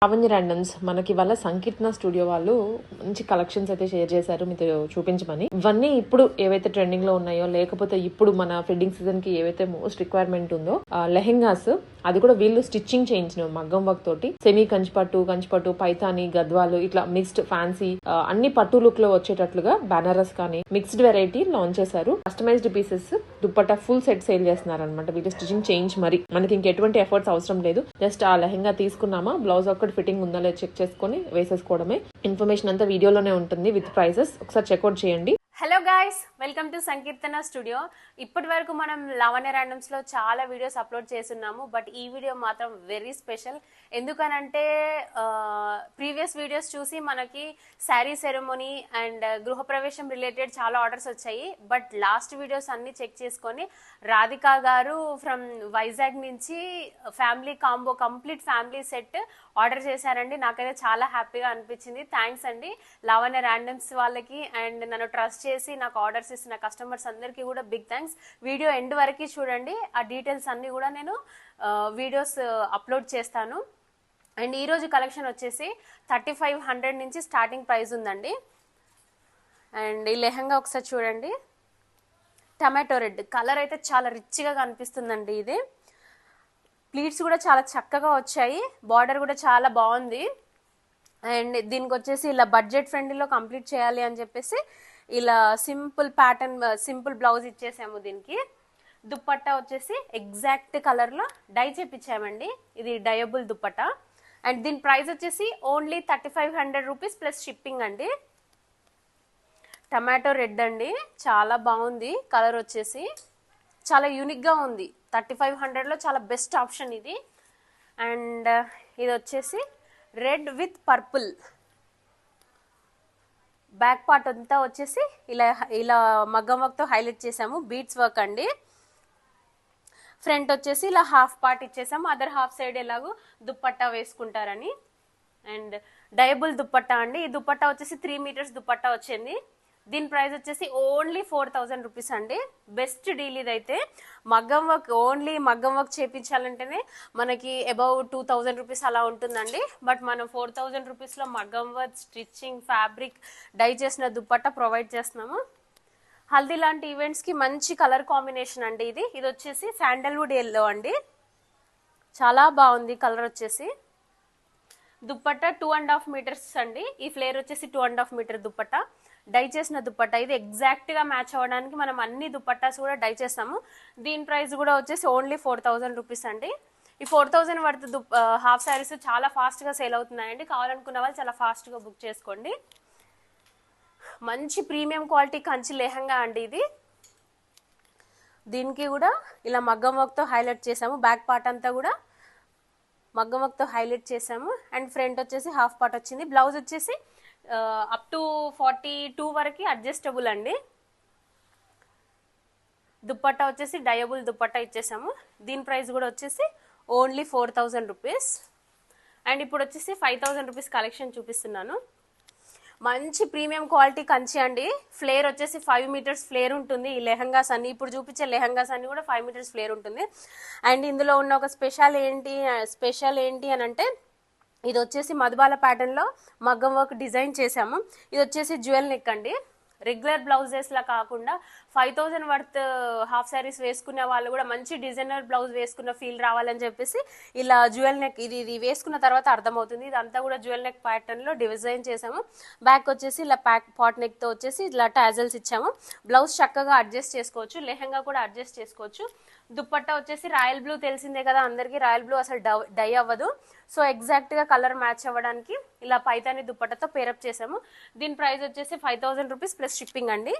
Lavanya randoms మనకి వాళ్ళ సంకీర్తన studio వాళ్ళు మంచి కలెక్షన్స్ అయితే షేర్ చేశారు మీతో చూపించమని. ఇవన్నీ ఇప్పుడు ఏవైతే ట్రెండింగ్ లో ఉన్నాయో, లేకపోతే ఇప్పుడు మన వెడ్డింగ్ సీజన్ కి ఏవైతే మోస్ట్ రిక్వైర్మెంట్ ఉందో లెహెంగాస్, అది కూడా వీళ్ళు స్టిచ్చింగ్ చేయించిన మగ్గం వర్క్ తోటి సెమీ కంచిపట్టు, పైతాని, గద్వాలు ఇట్లా మిక్స్డ్ ఫ్యాన్సీ అన్ని పట్టు లుక్ లో వచ్చేటట్లుగా బనారస్ కానీ మిక్స్డ్ వెరైటీ లాంచ్ చేశారు. Customized pieces dupatta full set sale చేస్తున్నారు అనమాట. వీళ్ళు స్టిచ్చింగ్ చేయించి మరి మనకి ఇంకెటువంటి ఎఫర్ట్స్ అవసరం లేదు. జస్ట్ ఆ లెహెంగా తీసుకున్నామా, బ్లౌజ్ ఒక్కటి ఫిట్టింగ్ ఉందా లేదా చెక్ చేసుకుని వేసేసుకోవడమే. ఇన్ఫర్మేషన్ అంతా వీడియోలోనే ఉంటుంది విత్ ప్రైసెస్. ఒకసారి చెక్అవుట్ చేయండి. Hello guys, welcome to Sankirtana studio. ఇప్పటి వరకు మనం లావణ్య ర్యాండమ్స్ లో చాలా వీడియోస్ అప్లోడ్ చేస్తున్నాము, బట్ ఈ వీడియో మాత్రం వెరీ స్పెషల్. ఎందుకనంటే ప్రీవియస్ వీడియోస్ చూసి మనకి శారీ సెరమోనీ అండ్ గృహప్రవేశం రిలేటెడ్ చాలా ఆర్డర్స్ వచ్చాయి. బట్ లాస్ట్ వీడియోస్ అన్ని చెక్ చేసుకొని రాధికా గారు ఫ్రమ్ వైజాగ్ నుంచి family combo complete family set order చేశారండి. నాకైతే చాలా హ్యాపీగా అనిపించింది. థ్యాంక్స్ అండి లావణ్య ర్యాండమ్స్ వాళ్ళకి, అండ్ నన్ను ట్రస్ట్ చేసి నాకు ఆర్డర్స్ ఇస్తున్న కస్టమర్స్ అందరికీ కూడా బిగ్ థ్యాంక్స్. వీడియో ఎండ్ వరకు చూడండి, ఆ డీటెయిల్స్ అన్ని కూడా నేను వీడియోస్ అప్లోడ్ చేస్తాను. అండ్ ఈరోజు కలెక్షన్ వచ్చేసి 3500 నుంచి స్టార్టింగ్ ప్రైస్ ఉందండి. అండ్ ఈ లెహంగా ఒకసారి చూడండి, టమాటో రెడ్ కలర్ అయితే చాలా రిచ్గా కనిపిస్తుందండి. ఇది ప్లీట్స్ కూడా చాలా చక్కగా వచ్చాయి, బార్డర్ కూడా చాలా బాగుంది. అండ్ దీనికి వచ్చేసి ఇలా బడ్జెట్ ఫ్రెండ్లీలో కంప్లీట్ చేయాలి అని చెప్పేసి ఇలా సింపుల్ ప్యాటర్న్, సింపుల్ బ్లౌజ్ ఇచ్చేసాము. దీనికి దుప్పట్టా వచ్చేసి ఎగ్జాక్ట్ కలర్లో డై చేపించామండి. ఇది డయబుల్ దుప్పట్టా. అండ్ దీని ప్రైస్ వచ్చేసి ఓన్లీ 3500 రూపీస్ ప్లస్ షిప్పింగ్ అండి. టమాటో రెడ్ అండి, చాలా బాగుంది కలర్ వచ్చేసి, చాలా యూనిక్గా ఉంది. 3500లో చాలా బెస్ట్ ఆప్షన్ ఇది. అండ్ ఇది వచ్చేసి red with purple, back part అంతా వచ్చేసి ఇలా ఇలా మగ్గం వర్క్తో హైలైట్ చేసాము, బీట్స్ వర్క్ అండి. ఫ్రంట్ వచ్చేసి ఇలా హాఫ్ పార్ట్ ఇచ్చేసాము, అదర్ హాఫ్ సైడ్ ఎలాగో దుప్పట్టా వేసుకుంటారని. అండ్ డయబుల్ దుప్పట్టా అండి. ఈ దుప్పట్టా వచ్చేసి 3 మీటర్స్ దుప్పట్టా వచ్చింది. దీని ప్రైస్ వచ్చేసి ఓన్లీ 4000 రూపీస్ అండి. బెస్ట్ డీల్ ఇదైతే. మగ్గం వర్క్, ఓన్లీ మగ్గం వర్క్ చేయించాలంటేనే మనకి అబౌవ్ 2000 రూపీస్ అలా ఉంటుందండి. బట్ మనం 4000 రూపీస్లో మగ్గం వర్క్, స్టిచ్చింగ్, ఫ్యాబ్రిక్, డై చేసిన దుప్పట్టా ప్రొవైడ్ చేస్తున్నాము. హల్దీ లాంటి ఈవెంట్స్కి మంచి కలర్ కాంబినేషన్ అండి ఇది. ఇది వచ్చేసి శాండల్వుడ్ ఎల్లో అండి, చాలా బాగుంది కలర్ వచ్చేసి. దుప్పట్టా 2.5 మీటర్స్ అండి. ఈ ఫ్లేర్ వచ్చేసి 2.5 మీటర్ దుప్పట్టా, డై చేసిన దుప్పట్టా. ఇది ఎగ్జాక్ట్గా మ్యాచ్ అవ్వడానికి మనం అన్ని దుప్పట్టాస్ కూడా డై చేస్తాము. దీని ప్రైస్ కూడా వచ్చేసి ఓన్లీ 4000 రూపీస్ అండి. ఈ 4000 వర్త్ హాఫ్ శారీస్ చాలా ఫాస్ట్గా సేల్ అవుతున్నాయండి. కావాలనుకున్న వాళ్ళు చాలా ఫాస్ట్గా బుక్ చేసుకోండి. మంచి ప్రీమియం క్వాలిటీ కంచి లెహంగా అండి ఇది. దీనికి కూడా ఇలా మగ్గం వర్క్తో హైలైట్ చేసాము, బ్యాక్ పార్ట్ అంతా కూడా మగ్గం వర్క్తో హైలైట్ చేసాము. అండ్ ఫ్రంట్ వచ్చేసి హాఫ్ పార్ట్ వచ్చింది. బ్లౌజ్ వచ్చేసి అప్ టు 42 వరకు అడ్జస్టబుల్ అండి. దుప్పట్టా వచ్చేసి డయబుల్ దుప్పట్టా ఇచ్చేసాము. దీని ప్రైస్ కూడా వచ్చేసి ఓన్లీ 4000 రూపీస్. అండ్ ఇప్పుడు వచ్చేసి 5000 రూపీస్ కలెక్షన్ చూపిస్తున్నాను. మంచి ప్రీమియం క్వాలిటీ కంచి అండి. ఫ్లేర్ వచ్చేసి 5 మీటర్స్ ఫ్లేర్ ఉంటుంది. ఈ లెహంగాస్ అన్ని, ఇప్పుడు చూపించే లెహంగాస్ అన్ని కూడా 5 మీటర్స్ ఫ్లేర్ ఉంటుంది. అండ్ ఇందులో ఉన్న ఒక స్పెషల్ ఏంటి అని అంటే, ఇది వచ్చేసి మధుబాల ప్యాటర్న్లో మగ్గం వర్క్ డిజైన్ చేసాము. ఇది వచ్చేసి జ్యువెల్ నెక్ అండి. రెగ్యులర్ బ్లౌజెస్లా కాకుండా 5000 వర్త్ హాఫ్ శారీస్ వేసుకునే వాళ్ళు కూడా మంచి డిజైనర్ బ్లౌజ్ వేసుకున్న ఫీల్ రావాలని చెప్పేసి ఇలా జ్యువెల్ నెక్, ఇది వేసుకున్న తర్వాత అర్థమవుతుంది. ఇదంతా కూడా జ్యువెల్ నెక్ ప్యాటర్న్లో డిజైన్ చేసాము. బ్యాక్ వచ్చేసి ఇలా పాట్ నెక్తో వచ్చేసి ఇలా టాజల్స్ ఇచ్చాము. బ్లౌజ్ చక్కగా అడ్జస్ట్ చేసుకోవచ్చు, లెహంగా కూడా అడ్జస్ట్ చేసుకోవచ్చు. దుప్పట్టా వచ్చేసి రాయల్ బ్లూ తెలిసిందే కదా అందరికీ, రాయల్ బ్లూ అసలు డై అవ్వదు. సో ఎగ్జాక్ట్గా కలర్ మ్యాచ్ అవ్వడానికి ఇలా పైతాని దుప్పట్టతో పేరప్ చేసాము. దీని ప్రైస్ వచ్చేసి 5000 రూపీస్ ప్లస్ షిప్పింగ్ అండి.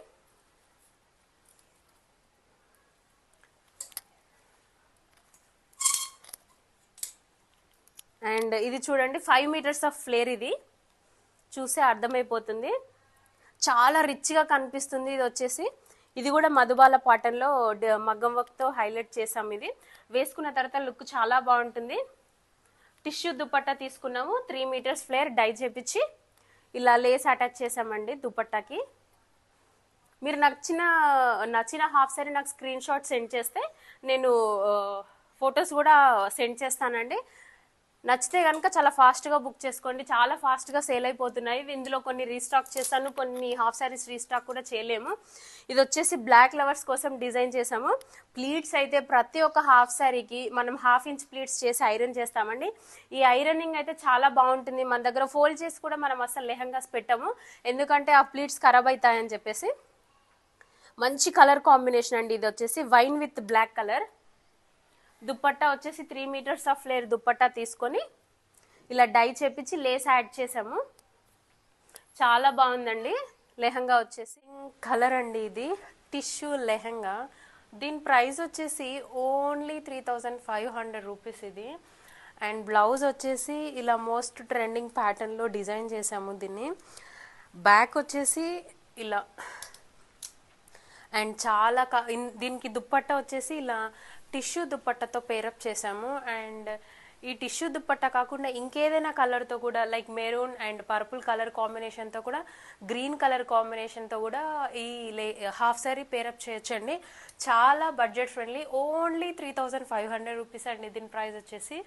అండ్ ఇది చూడండి, 5 మీటర్స్ ఆఫ్ ఫ్లేర్. ఇది చూసే అర్థమైపోతుంది, చాలా రిచ్గా కనిపిస్తుంది. ఇది వచ్చేసి ఇది కూడా మధుబాల పాటన్లో మగ్గం వర్క్తో హైలైట్ చేసాం. ఇది వేసుకున్న తర్వాత లుక్ చాలా బాగుంటుంది. టిష్యూ దుపట్టా తీసుకున్నాము, 3 మీటర్స్ ఫ్లేర్ డై చేపించి ఇలా లేస్ అటాచ్ చేసామండి దుపట్టాకి. మీరు నచ్చిన హాఫ్ సారీ నాకు స్క్రీన్ షాట్ సెండ్ చేస్తే నేను ఫొటోస్ కూడా సెండ్ చేస్తానండి. నచ్చితే కనుక చాలా ఫాస్ట్గా బుక్ చేసుకోండి, చాలా ఫాస్ట్గా సేల్ అయిపోతున్నాయి. ఇందులో కొన్ని రీస్టాక్ చేస్తాను, కొన్ని హాఫ్ శారీస్ రీస్టాక్ కూడా చేయలేము. ఇది వచ్చేసి బ్లాక్ లవర్స్ కోసం డిజైన్ చేసాము. ప్లీట్స్ అయితే ప్రతి ఒక్క హాఫ్ శారీకి మనం 1/2 ఇంచ్ ప్లీట్స్ చేసి ఐరన్ చేస్తామండి. ఈ ఐరనింగ్ అయితే చాలా బాగుంటుంది. మన దగ్గర ఫోల్డ్ చేసి కూడా మనం అసలు లెహంగాస్ పెట్టాము, ఎందుకంటే ఆ ప్లీట్స్ ఖరాబ్ అవుతాయని చెప్పేసి. మంచి కలర్ కాంబినేషన్ అండి. ఇది వచ్చేసి wine with black colour. Dupatta వచ్చేసి 3 మీటర్స్ ఆఫ్ ఫ్లేర్ దుప్పట్టా తీసుకొని ఇలా డై చేపించి లేస్ యాడ్ చేసాము. చాలా బాగుందండి లెహంగా వచ్చేసి. కలర్ అండి, ఇది టిష్యూ లెహంగా. దీని ప్రైస్ వచ్చేసి ఓన్లీ 3500 రూపీస్ ఇది. అండ్ బ్లౌజ్ వచ్చేసి ఇలా మోస్ట్ ట్రెండింగ్ ప్యాటర్న్లో డిజైన్ చేసాము దీన్ని. బ్యాక్ వచ్చేసి ఇలా, అండ్ చాలా దీనికి దుప్పట్టా వచ్చేసి ఇలా టిష్యూ దుప్పట్టతో పేరప్ చేసాము. అండ్ ఈ టిష్యూ దుప్పట్టా కాకుండా ఇంకేదైనా కలర్తో కూడా, like maroon and purple colour కాంబినేషన్తో కూడా, గ్రీన్ కలర్ కాంబినేషన్తో కూడా ఈ హాఫ్ సారీ పేరప్ చేయొచ్చండి. చాలా బడ్జెట్ ఫ్రెండ్లీ. ఓన్లీ 3500 రూపీస్ అండి దీని ప్రైస్ వచ్చేసి.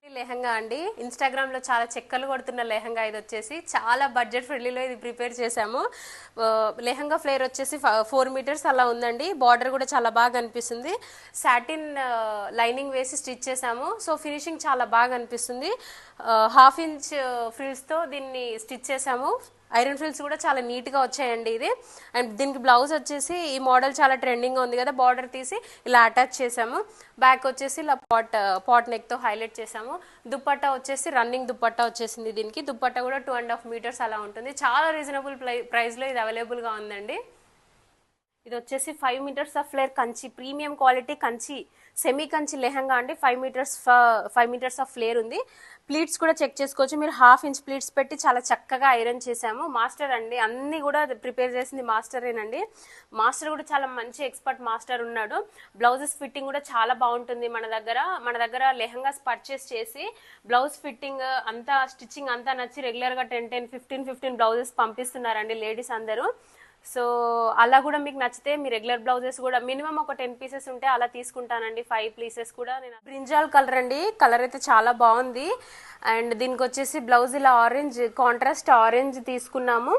లెహంగా అండి, ఇన్స్టాగ్రామ్ లో చాలా చెక్కలు కొడుతున్న లెహంగా. ఇది వచ్చేసి చాలా బడ్జెట్ ఫ్రెండ్లీలో ఇది ప్రిపేర్ చేసాము. లెహంగా ఫ్లేర్ వచ్చేసి 4 మీటర్స్ అలా ఉందండి. బార్డర్ కూడా చాలా బాగా అనిపిస్తుంది. సాటిన్ లైనింగ్ వేసి స్టిచ్ చేసాము. సో ఫినిషింగ్ చాలా బాగా అనిపిస్తుంది. 1/2 ఇంచ్ ఫ్రిల్స్ తో దీన్ని స్టిచ్ చేసాము. ఐరన్ ఫ్రిల్స్ కూడా చాలా నీట్ గా వచ్చాయండి ఇది. అండ్ దీనికి బ్లౌజ్ వచ్చేసి ఈ మోడల్ చాలా ట్రెండింగ్ గా ఉంది కదా, బార్డర్ తీసి ఇలా అటాచ్ చేసాము. బ్యాక్ వచ్చేసి ఇలా పాట్ నెక్ తో హైలైట్ చేసాము. దుప్పట్టా వచ్చేసి రన్నింగ్ దుప్పట్టా వచ్చేసింది. దీనికి దుప్పట్టా కూడా 2.5 మీటర్స్ అలా ఉంటుంది. చాలా రీజనబుల్ ప్రైస్ లో ఇది అవైలబుల్ గా ఉందండి. ఇది వచ్చేసి 5 metres of flare Kanchi, premium quality Kanchi, semi Kanchi lehenga అండి. 5 మీటర్స్ ఆఫ్ ఫ్లేర్ ఉంది. ప్లీట్స్ కూడా చెక్ చేసుకోవచ్చు. మీరు 1/2 ఇంచ్ ప్లీట్స్ పెట్టి చాలా చక్కగా ఐరన్ చేసాము. మాస్టర్ అండి, అన్ని కూడా ప్రిపేర్ చేసింది మాస్టరేనండి. మాస్టర్ కూడా చాలా మంచి ఎక్స్పర్ట్ మాస్టర్ ఉన్నాడు. బ్లౌజెస్ ఫిట్టింగ్ కూడా చాలా బాగుంటుంది. మన దగ్గర లెహంగాస్ పర్చేస్ చేసి బ్లౌజ్ ఫిట్టింగ్ అంతా, స్టిచ్చింగ్ అంతా నచ్చి రెగ్యులర్ గా 15 బ్లౌజెస్ పంపిస్తున్నారండి లేడీస్ అందరూ. సో అలా కూడా మీకు నచ్చితే మీ రెగ్యులర్ బ్లౌజెస్ కూడా మినిమం ఒక 10 పీసెస్ ఉంటే అలా తీసుకుంటానండి. 5 పీసెస్ కూడా నేను. బ్రింజాల్ కలర్ అండి, కలర్ అయితే చాలా బాగుంది. అండ్ దీనికి వచ్చేసి బ్లౌజ్ ఇలా ఆరెంజ్, కాంట్రాస్ట్ ఆరెంజ్ తీసుకున్నాము.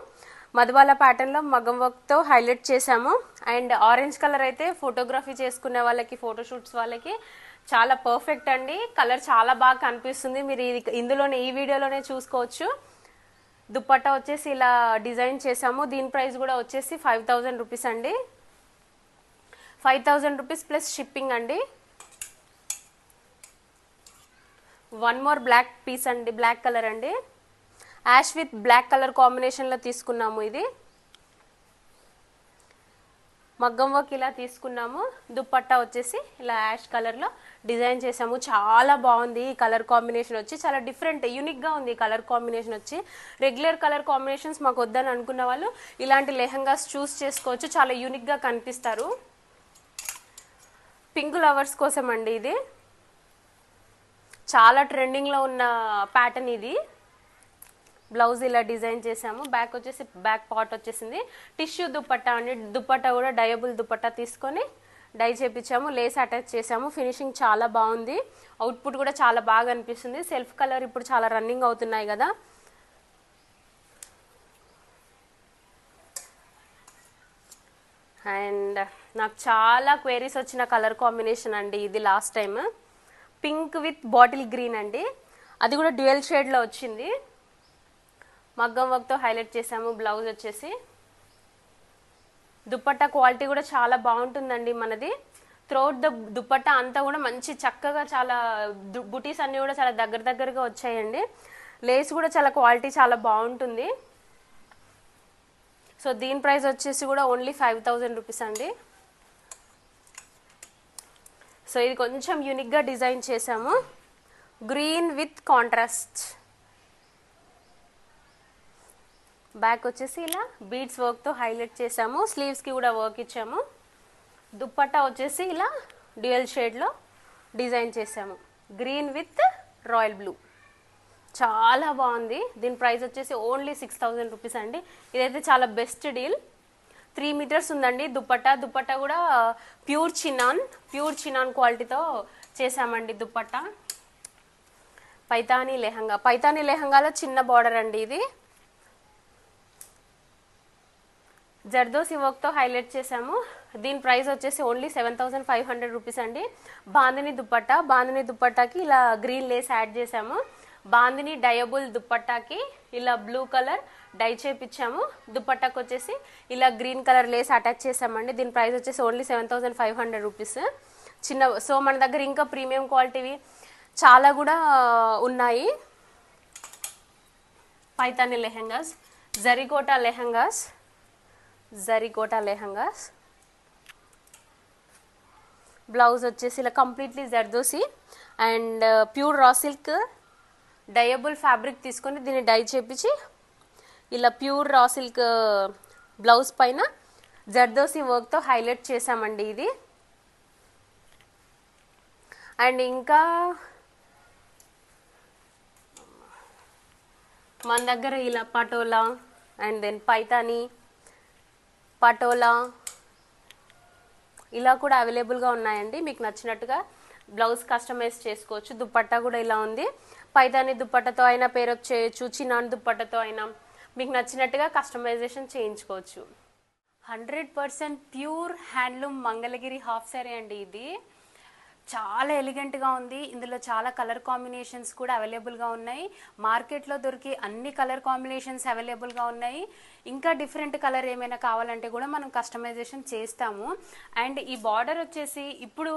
మధుబాల ప్యాటర్న్ లో మగం వర్క్ తో హైలైట్ చేసాము. అండ్ ఆరెంజ్ కలర్ అయితే ఫోటోగ్రఫీ చేసుకునే వాళ్ళకి, ఫోటోషూట్స్ వాళ్ళకి చాలా పర్ఫెక్ట్ అండి. కలర్ చాలా బాగా కనిపిస్తుంది. మీరు ఇందులోనే ఈ వీడియోలోనే చూసుకోవచ్చు. దుప్పట్టా వచ్చేసి ఇలా డిజైన్ చేసాము. దీని ప్రైస్ కూడా వచ్చేసి 5000 రూపీస్ అండి. 5000 రూపీస్ ప్లస్ షిప్పింగ్ అండి. వన్ మోర్ బ్లాక్ పీస్ అండి, బ్లాక్ కలర్ అండి. Ash with black colour combination లో తీసుకున్నాము. ఇది మగ్గం వర్క్ ఇలా తీసుకున్నాము. దుప్పట్టా వచ్చేసి ఇలా యాష్ కలర్ లో డిజైన్ చేసాము. చాలా బాగుంది ఈ కలర్ కాంబినేషన్ వచ్చి, చాలా డిఫరెంట్ యూనిక్ గా ఉంది ఈ కలర్ కాంబినేషన్ వచ్చి. రెగ్యులర్ కలర్ కాంబినేషన్స్ మాకు వద్దని అనుకున్న వాళ్ళు ఇలాంటి లెహంగాస్ చూస్ చేసుకోవచ్చు, చాలా యూనిక్ గా కనిపిస్తారు. పింక్ లవర్స్ కోసం అండి ఇది. చాలా ట్రెండింగ్ లో ఉన్న ప్యాటర్న్ ఇది. బ్లౌజ్ ఇలా డిజైన్ చేసాము. బ్యాక్ వచ్చేసి బ్యాక్ పార్ట్ వచ్చేసింది. టిష్యూ దుప్పట్టా అండి. దుప్పట్టా కూడా డయబుల్ దుప్పట్టా తీసుకొని డై చేపించాము, లేస్ అటాచ్ చేసాము. ఫినిషింగ్ చాలా బాగుంది. అవుట్పుట్ కూడా చాలా బాగా అనిపిస్తుంది. సెల్ఫ్ కలర్ ఇప్పుడు చాలా రన్నింగ్ అవుతున్నాయి కదా. అండ్ నాకు చాలా క్వైరీస్ వచ్చిన కలర్ కాంబినేషన్ అండి ఇది. Last time pink with bottle green అండి, అది కూడా డ్యూయల్ షేడ్ లో వచ్చింది. మగ్గం వర్క్ తో హైలైట్ చేసాము. బ్లౌజ్ వచ్చేసి దుప్పట్టా క్వాలిటీ కూడా చాలా బాగుంటుందండి మనది. త్రోట్ దుప్పట్టా అంతా కూడా మంచి చక్కగా, చాలా బుటీస్ అన్ని కూడా చాలా దగ్గరగా వచ్చాయండి. లేస్ కూడా చాలా క్వాలిటీ చాలా బాగుంటుంది. సో దీని ప్రైస్ వచ్చేసి కూడా ఓన్లీ 5000 రూపీస్ అండి. సో ఇది కొంచెం యూనిక్ గా డిజైన్ చేసాము. Green with contrast. బ్యాక్ వచ్చేసి ఇలా బీడ్స్ వర్క్ తో హైలైట్ చేసాము. స్లీవ్స్ కి కూడా వర్క్ ఇచ్చాము. దుప్పట్టా వచ్చేసి ఇలా డ్యూయల్ షేడ్ లో డిజైన్ చేసాము. గ్రీన్ విత్ రాయల్ బ్లూ, చాలా బాగుంది. దీని ప్రైస్ వచ్చేసి ఓన్లీ 6000 రూపీస్ అండి. ఇదైతే చాలా బెస్ట్ డీల్. 3 మీటర్స్ ఉందండి దుప్పట్టా. దుప్పట్టా కూడా ప్యూర్ చినాన్ క్వాలిటీతో చేసామండి దుప్పట్టా. పైతానీ లెహంగా. పైతానీ లెహంగాలో చిన్న బార్డర్ అండి ఇది. జర్దోసి వర్క్తో హైలైట్ చేసాము. దీని ప్రైస్ వచ్చేసి ఓన్లీ 7500 రూపీస్ అండి. బాందిని దుప్పట్టా. బాందిని దుప్పట్టాకి ఇలా గ్రీన్ లేస్ యాడ్ చేసాము. బాందిని డయబుల్ దుప్పట్టాకి ఇలా బ్లూ కలర్ డై చేపించాము. దుప్పట్టాకి వచ్చేసి ఇలా గ్రీన్ కలర్ లేస్ అటాచ్ చేసామండి. దీని ప్రైస్ వచ్చేసి ఓన్లీ 7500 రూపీస్. సో మన దగ్గర ఇంకా ప్రీమియం క్వాలిటీవి చాలా కూడా ఉన్నాయి. పైతానీ లెహంగాస్, జరీకోటా లెహంగాస్, జరీకోటా లెహంగాస్. బ్లౌజ్ వచ్చేసి ఇలా completely zardozi and pure raw silk డయబుల్ fabric తీసుకొని దీన్ని డై చేపించి ఇలా ప్యూర్ రా సిల్క్ బ్లౌజ్ పైన జర్దోసి వర్క్తో హైలైట్ చేసామండి ఇది. అండ్ ఇంకా మన దగ్గర ఇలా పటోలా అండ్ దెన్ పైతానీ, పటోలా ఇలా కూడా అవైలబుల్గా ఉన్నాయండి. మీకు నచ్చినట్టుగా బ్లౌజ్ కస్టమైజ్ చేసుకోవచ్చు. దుప్పట్టా కూడా ఇలా ఉంది. పైతానీ దుప్పట్టతో అయినా పేరప్ చేయొచ్చు, చినాన్ దుప్పట్టతో అయినా మీకు నచ్చినట్టుగా కస్టమైజేషన్ చేయించుకోవచ్చు. 100% pure handloom Mangalagiri half sorry అండి ఇది. చాలా ఎలిగెంట్గా ఉంది. ఇందులో చాలా కలర్ కాంబినేషన్స్ కూడా అవైలబుల్గా ఉన్నాయి. మార్కెట్లో దొరికి అన్ని కలర్ కాంబినేషన్స్ అవైలబుల్గా ఉన్నాయి. ఇంకా డిఫరెంట్ కలర్ ఏమైనా కావాలంటే కూడా మనం కస్టమైజేషన్ చేస్తాము. అండ్ ఈ బార్డర్ వచ్చేసి ఇప్పుడు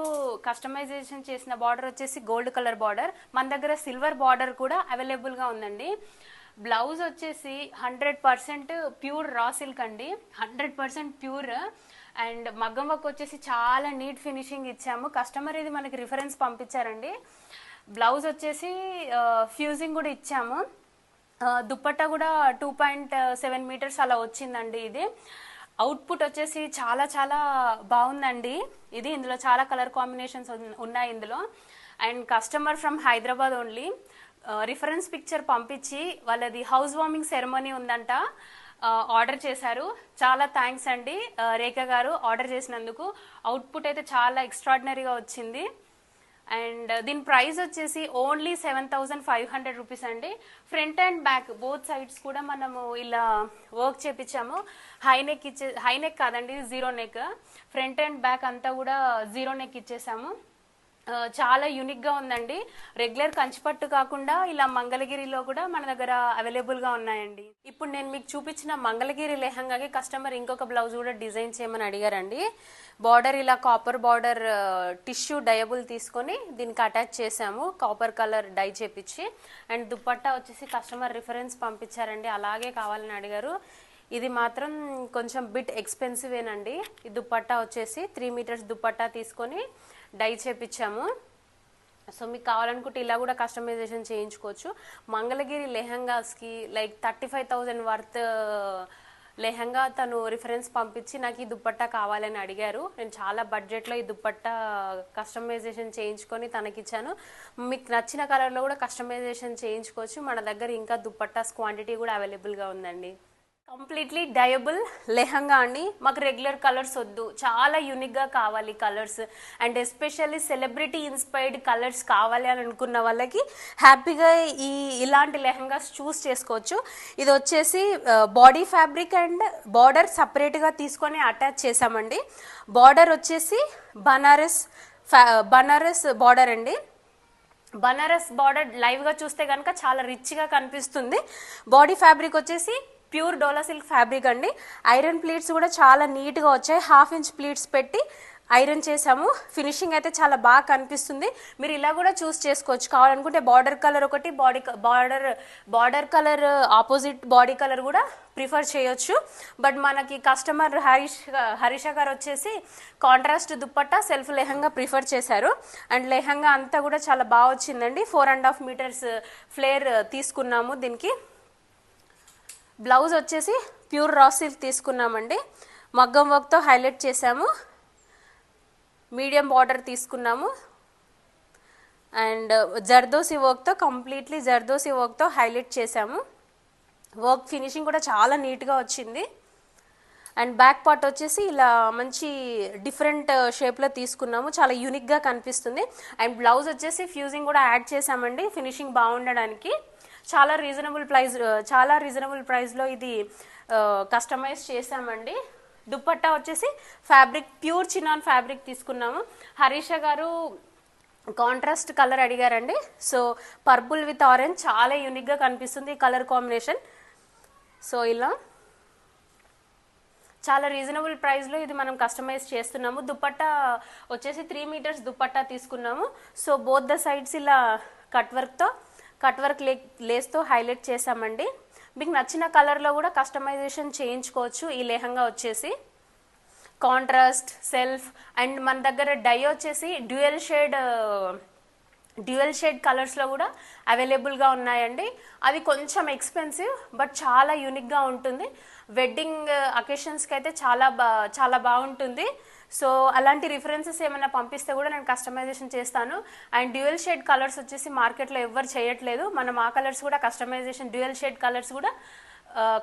కస్టమైజేషన్ చేసిన బార్డర్ వచ్చేసి గోల్డ్ కలర్ బార్డర్. మన దగ్గర సిల్వర్ బార్డర్ కూడా అవైలబుల్గా ఉందండి. బ్లౌజ్ వచ్చేసి 100% ప్యూర్ రా సిల్క్ అండి. 100% ప్యూర్. అండ్ మగ్గం వర్క్ వచ్చేసి చాలా నీట్ ఫినిషింగ్ ఇచ్చాము. కస్టమర్ ఇది మనకి రిఫరెన్స్ పంపించారండి. బ్లౌజ్ వచ్చేసి ఫ్యూజింగ్ కూడా ఇచ్చాము. దుప్పట్టా కూడా 2.7 మీటర్స్ అలా వచ్చిందండి. ఇది అవుట్పుట్ వచ్చేసి చాలా చాలా బాగుందండి. ఇందులో చాలా కలర్ కాంబినేషన్స్ ఉన్నాయి ఇందులో. And customer from Hyderabad only reference picture పంపించి వాళ్ళది హౌస్ వార్మింగ్ సెరమనీ ఉందంట, ఆర్డర్ చేశారు. చాలా థ్యాంక్స్ అండి రేఖ గారు ఆర్డర్ చేసినందుకు. అవుట్పుట్ అయితే చాలా ఎక్స్ట్రాడినరీగా వచ్చింది. అండ్ దీని ప్రైస్ వచ్చేసి ఓన్లీ 7500 రూపీస్ అండి. Front and back both sides కూడా మనము ఇలా వర్క్ చేపించాము. హై నెక్ కాదండి, zero neck. Front and back అంతా కూడా జీరో నెక్ ఇచ్చేసాము. చాలా యూనిక్గా ఉందండి. రెగ్యులర్ కంచిపట్టు కాకుండా ఇలా మంగళగిరిలో కూడా మన దగ్గర అవైలబుల్గా ఉన్నాయండి. ఇప్పుడు నేను మీకు చూపించిన మంగళగిరి లెహంగాకి కస్టమర్ ఇంకొక బ్లౌజ్ కూడా డిజైన్ చేయమని అడిగారండి. బార్డర్ ఇలా కాపర్ బార్డర్ టిష్యూ డయబుల్ తీసుకొని దీనికి అటాచ్ చేసాము, కాపర్ కలర్ డై చేపించి. అండ్ దుప్పట్టా వచ్చేసి కస్టమర్ రిఫరెన్స్ పంపించారండి, అలాగే కావాలని అడిగారు. ఇది మాత్రం కొంచెం బిట్ ఎక్స్పెన్సివేనండి. ఈ దుప్పట్టా వచ్చేసి 3 మీటర్స్ దుప్పట్టా తీసుకొని డై చేపించాము. సో మీకు కావాలనుకుంటే ఇలా కూడా కస్టమైజేషన్ చేయించుకోవచ్చు. మంగళగిరి లెహంగాస్కి లైక్ 35,000 వర్త్ లెహంగా తను రిఫరెన్స్ పంపించి నాకు ఈ దుప్పట్టా కావాలని అడిగారు. నేను చాలా బడ్జెట్లో ఈ దుప్పట్టా కస్టమైజేషన్ చేయించుకొని తనకిచ్చాను. మీకు నచ్చిన కలర్లో కూడా కస్టమైజేషన్ చేయించుకోవచ్చు. మన దగ్గర ఇంకా దుప్పట్టాస్ క్వాంటిటీ కూడా అవైలబుల్గా ఉందండి. కంప్లీట్లీ డయబుల్ లెహంగా అండి. మాకు రెగ్యులర్ కలర్స్ వద్దు, చాలా యూనిక్గా కావాలి colours. And especially celebrity inspired colours కావాలి అని అనుకున్న వాళ్ళకి హ్యాపీగా ఇలాంటి లెహంగాస్ చూస్ చేసుకోవచ్చు. ఇది వచ్చేసి బాడీ ఫ్యాబ్రిక్ అండ్ బార్డర్ సపరేట్గా తీసుకొని అటాచ్ చేసామండి. బార్డర్ వచ్చేసి బనారస్ బార్డర్ అండి. బనారస్ బార్డర్ లైవ్గా చూస్తే కనుక చాలా రిచ్గా కనిపిస్తుంది. బాడీ ఫ్యాబ్రిక్ వచ్చేసి ప్యూర్ డోలా సిల్క్ ఫ్యాబ్రిక్ అండి. ఐరన్ ప్లీట్స్ కూడా చాలా నీట్గా వచ్చాయి. 1/2 ఇంచ్ ప్లీట్స్ పెట్టి ఐరన్ చేసాము. ఫినిషింగ్ అయితే చాలా బాగా కనిపిస్తుంది. మీరు ఇలా కూడా చూస్ చేసుకోవచ్చు. కావాలనుకుంటే బార్డర్ కలర్ ఒకటి, border colour opposite body colour కూడా ప్రిఫర్ చేయొచ్చు. బట్ మనకి కస్టమర్ హరీష గారు వచ్చేసి contrast dupatta self lehenga prefer చేశారు. అండ్ లెహంగా అంతా కూడా చాలా బాగా వచ్చిందండి. 4.5 మీటర్స్ ఫ్లేర్ తీసుకున్నాము. దీనికి బ్లౌజ్ వచ్చేసి ప్యూర్ రా సిల్క్ తీసుకున్నామండి. మగ్గం వర్క్తో హైలైట్ చేసాము. మీడియం బార్డర్ తీసుకున్నాము. అండ్ జర్దోసి వర్క్తో కంప్లీట్లీ జర్దోసి వర్క్తో హైలైట్ చేసాము. వర్క్ ఫినిషింగ్ కూడా చాలా నీట్గా వచ్చింది. అండ్ బ్యాక్ పార్ట్ వచ్చేసి ఇలా మంచి డిఫరెంట్ షేప్లో తీసుకున్నాము, చాలా యూనిక్గా కనిపిస్తుంది. అండ్ బ్లౌజ్ వచ్చేసి ఫ్యూజింగ్ కూడా యాడ్ చేసామండి ఫినిషింగ్ బాగుండడానికి. చాలా రీజనబుల్ ప్రైస్లో ఇది కస్టమైజ్ చేసామండి. దుపట్టా వచ్చేసి ఫ్యాబ్రిక్ ప్యూర్ చినాన్ ఫ్యాబ్రిక్ తీసుకున్నాము. హరీష గారు కాంట్రాస్ట్ కలర్ అడిగారండి. సో పర్పుల్ విత్ ఆరెంజ్ చాలా యూనిక్గా కనిపిస్తుంది ఈ కలర్ కాంబినేషన్. సో ఇలా చాలా రీజనబుల్ ప్రైస్లో ఇది మనం కస్టమైజ్ చేస్తున్నాము. దుపట్టా వచ్చేసి 3 మీటర్స్ దుపట్టా తీసుకున్నాము. సో బోత్ ద సైడ్స్ ఇలా కట్ వర్క్ లేస్తో హైలైట్ చేసామండి. మీకు నచ్చిన కలర్లో కూడా కస్టమైజేషన్ చేయించుకోవచ్చు. ఈ లెహంగా వచ్చేసి కాంట్రాస్ట్, సెల్ఫ్ అండ్ మన దగ్గర డై వచ్చేసి డ్యూయల్ షేడ్ కలర్స్లో కూడా అవైలబుల్గా ఉన్నాయండి. అది కొంచెం ఎక్స్పెన్సివ్ బట్ చాలా యూనిక్గా ఉంటుంది. వెడ్డింగ్ అకేషన్స్కి అయితే చాలా బాగుంటుంది. సో అలాంటి రిఫరెన్సెస్ ఏమైనా పంపిస్తే కూడా నేను కస్టమైజేషన్ చేస్తాను. అండ్ డ్యూయల్ షేడ్ కలర్స్ వచ్చేసి మార్కెట్లో ఎవ్వరు చేయట్లేదు. మనం ఆ కలర్స్ కూడా డ్యూయల్ షేడ్ కలర్స్ కూడా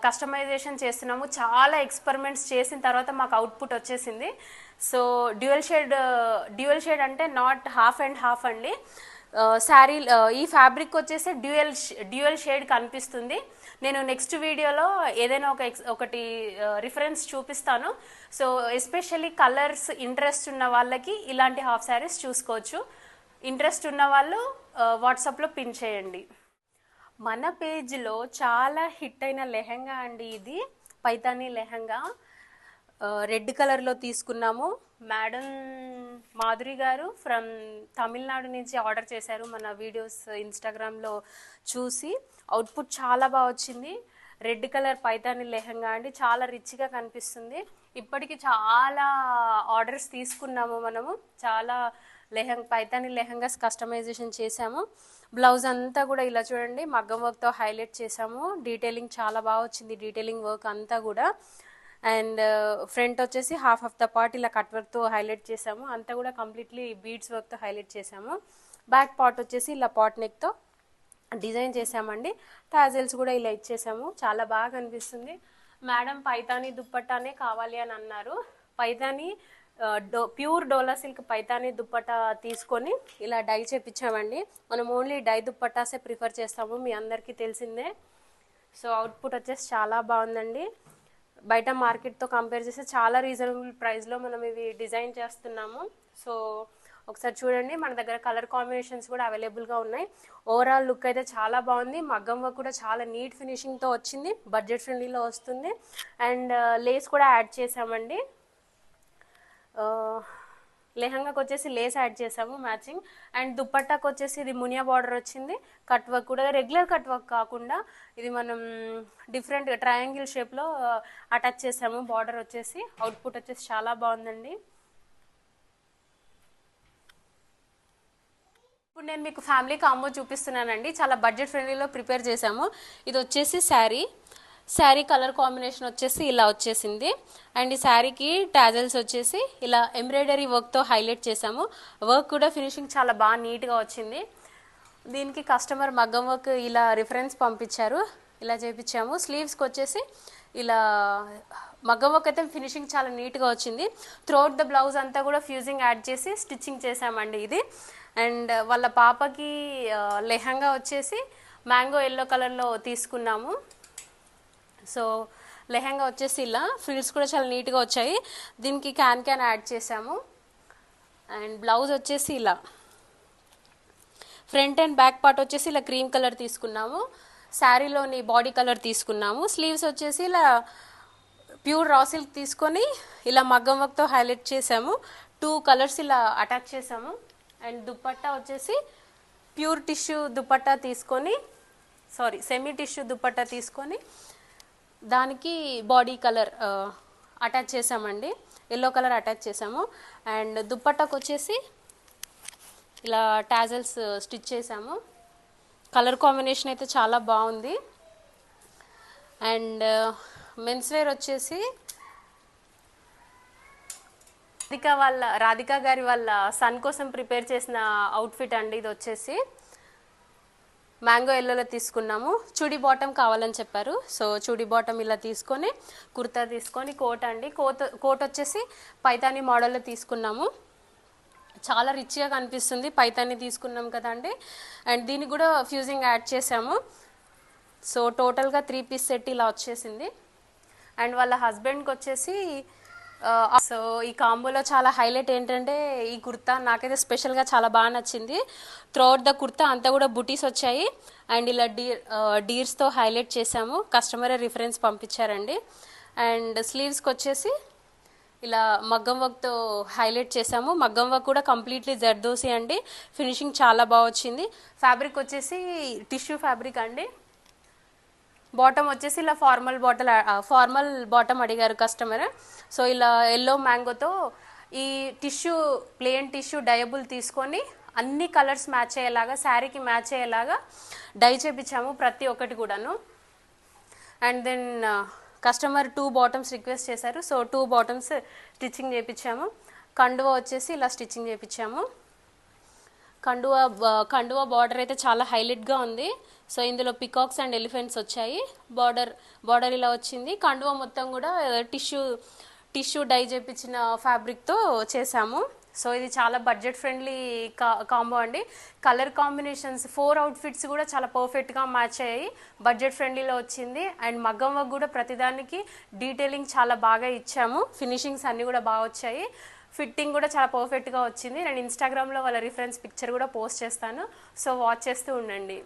కస్టమైజేషన్ చేస్తున్నాము. చాలా ఎక్స్పెరిమెంట్స్ చేసిన తర్వాత మాకు అవుట్పుట్ వచ్చేసింది. సో డ్యూయల్ షేడ్ అంటే నాట్ హాఫ్ అండ్ హాఫ్ అండి. శారీ ఈ ఫ్యాబ్రిక్ వచ్చేసి డ్యూయల్ షేడ్ కనిపిస్తుంది. నేను నెక్స్ట్ వీడియోలో ఏదైనా ఒకటి రిఫరెన్స్ చూపిస్తాను. సో ఎస్పెషల్లీ కలర్స్ ఇంట్రెస్ట్ ఉన్న వాళ్ళకి ఇలాంటి హాఫ్ శారీస్ చూసుకోవచ్చు. ఇంట్రెస్ట్ ఉన్న వాళ్ళు వాట్సాప్లో పిన్ చేయండి. మన పేజ్లో చాలా హిట్ అయిన లెహంగా అండి ఇది, పైతానీ లెహంగా. రెడ్ కలర్లో తీసుకున్నాము. మేడం మాధురి గారు ఫ్రమ్ తమిళనాడు నుంచి ఆర్డర్ చేశారు. మన వీడియోస్ ఇన్స్టాగ్రామ్లో చూసి అవుట్పుట్ చాలా బాగా వచ్చింది. రెడ్ కలర్ పైతానీ లెహంగా అండి, చాలా రిచ్గా కనిపిస్తుంది. ఇప్పటికి చాలా ఆర్డర్స్ తీసుకున్నాము మనము. చాలా పైతానీ లెహంగాస్ కస్టమైజేషన్ చేసాము. బ్లౌజ్ అంతా కూడా ఇలా చూడండి మగ్గం వర్క్తో హైలైట్ చేసాము. డీటెయిలింగ్ చాలా బాగా వచ్చింది, డీటెయిలింగ్ వర్క్ అంతా కూడా. అండ్ ఫ్రంట్ వచ్చేసి హాఫ్ ఆఫ్ ద పార్ట్ ఇలా కట్ వర్క్తో హైలైట్ చేసాము. అంతా కూడా కంప్లీట్లీ బీడ్స్ వర్క్తో హైలైట్ చేసాము. బ్యాక్ పార్ట్ వచ్చేసి ఇలా పాట్ నెక్తో డిజైన్ చేసామండి. టాజల్స్ కూడా ఇలా ఇచ్చేసాము. చాలా బాగా కనిపిస్తుంది. మేడం పైతానీ దుప్పట్టానే కావాలి అని అన్నారు. పైతానీ ప్యూర్ డోలా సిల్క్ పైతానీ దుప్పట్టా తీసుకొని ఇలా డై చేపించామండి. మనం ఓన్లీ డై దుప్పట్టాసే ప్రిఫర్ చేస్తాము, మీ అందరికీ తెలిసిందే. సో అవుట్పుట్ వచ్చేసి చాలా బాగుందండి. బయట మార్కెట్తో కంపేర్ చేస్తే చాలా రీజనబుల్ ప్రైస్లో మనం ఇవి డిజైన్ చేస్తున్నాము. సో ఒకసారి చూడండి, మన దగ్గర కలర్ కాంబినేషన్స్ కూడా అవైలబుల్గా ఉన్నాయి. ఓవరాల్ లుక్ అయితే చాలా బాగుంది. మగ్గం వర్క్ కూడా చాలా నీట్ ఫినిషింగ్తో వచ్చింది, బడ్జెట్ ఫ్రెండ్లీలో వస్తుంది. అండ్ లేస్ కూడా యాడ్ చేసామండి. లెహంగాకి వచ్చేసి లేస్ యాడ్ చేసాము మ్యాచింగ్. అండ్ దుప్పట్టాకు వచ్చేసి ఇది మునియా బార్డర్ వచ్చింది. కట్ వర్క్ కూడా రెగ్యులర్ కట్ వర్క్ కాకుండా ఇది మనం డిఫరెంట్ ట్రయాంగిల్ షేప్లో అటాచ్ చేసాము. బార్డర్ వచ్చేసి అవుట్పుట్ వచ్చేసి చాలా బాగుందండి. ఇప్పుడు నేను మీకు ఫ్యామిలీ కాంబో చూపిస్తున్నానండి. చాలా బడ్జెట్ ఫ్రెండ్లీలో ప్రిపేర్ చేసాము. ఇది వచ్చేసి శారీ కలర్ కాంబినేషన్ వచ్చేసి ఇలా వచ్చేసింది. అండ్ ఈ శారీకి టాజల్స్ వచ్చేసి ఇలా ఎంబ్రాయిడరీ వర్క్తో హైలైట్ చేసాము. వర్క్ కూడా ఫినిషింగ్ చాలా బాగా నీట్గా వచ్చింది. దీనికి కస్టమర్ మగ్గం వర్క్ ఇలా రిఫరెన్స్ పంపించారు, ఇలా చేయించాము. స్లీవ్స్కి వచ్చేసి ఇలా మగ్గం వర్క్ అయితే ఫినిషింగ్ చాలా నీట్గా వచ్చింది. త్రూఅవుట్ ద బ్లౌజ్ అంతా కూడా ఫ్యూజింగ్ యాడ్ చేసి స్టిచ్చింగ్ చేసామండి ఇది. అండ్ వాళ్ళ పాపకి లెహంగా వచ్చేసి మ్యాంగో ఎల్లో కలర్లో తీసుకున్నాము. సో లెహంగా వచ్చేసి ఇలా ఫ్రిల్స్ కూడా చాలా నీట్గా వచ్చాయి. దీనికి క్యాన్ యాడ్ చేసాము. అండ్ బ్లౌజ్ వచ్చేసి ఇలా ఫ్రంట్ అండ్ బ్యాక్ పార్ట్ వచ్చేసి ఇలా క్రీమ్ కలర్ తీసుకున్నాము. శారీలోని బాడీ కలర్ తీసుకున్నాము. స్లీవ్స్ వచ్చేసి ఇలా ప్యూర్ రా సిల్క్ తీసుకొని ఇలా మగ్గం వర్క్తో హైలైట్ చేసాము. 2 కలర్స్ ఇలా అటాచ్ చేసాము. అండ్ దుపట్టా వచ్చేసి ప్యూర్ టిష్యూ దుపట్టా తీసుకొని సెమీ టిష్యూ దుపట్టా తీసుకొని దానికి బాడీ కలర్ అటాచ్ చేసామండి. ఎల్లో కలర్ అటాచ్ చేసాము. అండ్ దుపట్టాకు వచ్చేసి ఇలా టాజల్స్ స్టిచ్ చేసాము. కలర్ కాంబినేషన్ అయితే చాలా బాగుంది. అండ్ మెన్స్ వేర్ వచ్చేసి రాధికా గారి వాళ్ళ సన్ కోసం ప్రిపేర్ చేసిన అవుట్ఫిట్ అండి. ఇది వచ్చేసి మ్యాంగో ఎల్లోలో తీసుకున్నాము. చుడి బాటమ్ కావాలని చెప్పారు. సో చుడి బాటమ్ ఇలా తీసుకొని కుర్తా తీసుకొని కోట్ అండి, కోట్ వచ్చేసి పైతాని మోడల్లో తీసుకున్నాము. చాలా రిచ్గా కనిపిస్తుంది, పైతాని తీసుకున్నాం కదండి. అండ్ దీనికి కూడా ఫ్యూజింగ్ యాడ్ చేసాము. సో టోటల్గా 3 పీస్ సెట్ ఇలా వచ్చేసింది. అండ్ వాళ్ళ హస్బెండ్కి వచ్చేసి సో ఈ కాంబోలో చాలా హైలైట్ ఏంటంటే ఈ కుర్తా నాకైతే స్పెషల్గా చాలా బాగా నచ్చింది. త్రూఅవుట్ ద కుర్తా అంతా కూడా బుటీస్ వచ్చాయి. అండ్ ఇలా డీర్స్తో హైలైట్ చేసాము. కస్టమరే రిఫరెన్స్ పంపించారండి. అండ్ స్లీవ్స్కి వచ్చేసి ఇలా మగ్గం వర్క్తో హైలైట్ చేసాము. మగ్గం వర్క్ కూడా కంప్లీట్లీ జర్దోసి అండి. ఫినిషింగ్ చాలా బాగా వచ్చింది. ఫ్యాబ్రిక్ వచ్చేసి టిష్యూ ఫ్యాబ్రిక్ అండి. బాటమ్ వచ్చేసి ఇలా ఫార్మల్ బాటమ్ అడిగారు కస్టమర్. సో ఇలా ఎల్లో మ్యాంగోతో ఈ ప్లెయిన్ టిష్యూ డయబుల్ తీసుకొని అన్ని కలర్స్ మ్యాచ్ అయ్యేలాగా, శారీకి మ్యాచ్ అయ్యేలాగా డై చేపించాము ప్రతి ఒక్కటి కూడాను. And then customer 2 bottoms request చేశారు. సో 2 బాటమ్స్ స్టిచ్చింగ్ చేయించాము. కండువా వచ్చేసి ఇలా స్టిచ్చింగ్ చేయించాము. కండువా బార్డర్ అయితే చాలా హైలైట్గా ఉంది. సో ఇందులో పికాక్స్ అండ్ ఎలిఫెంట్స్ వచ్చాయి. బార్డర్ ఇలా వచ్చింది. కండువా మొత్తం కూడా టిష్యూ డై చేపించిన ఫ్యాబ్రిక్తో చేసాము. సో ఇది చాలా బడ్జెట్ ఫ్రెండ్లీ కాంబో అండి. కలర్ కాంబినేషన్స్ 4 అవుట్ఫిట్స్ కూడా చాలా పర్ఫెక్ట్గా మ్యాచ్ అయ్యాయి. బడ్జెట్ ఫ్రెండ్లీలో వచ్చింది. అండ్ మగ్గం వర్క్ కూడా ప్రతిదానికి డీటెయిలింగ్ చాలా బాగా ఇచ్చాము. ఫినిషింగ్స్ అన్నీ కూడా బాగా వచ్చాయి. ఫిట్టింగ్ కూడా చాలా పర్ఫెక్ట్గా వచ్చింది. నేను ఇన్స్టాగ్రామ్లో వాళ్ళ రిఫరెన్స్ పిక్చర్ కూడా పోస్ట్ చేస్తాను. సో వాచ్ చేస్తూ ఉండండి.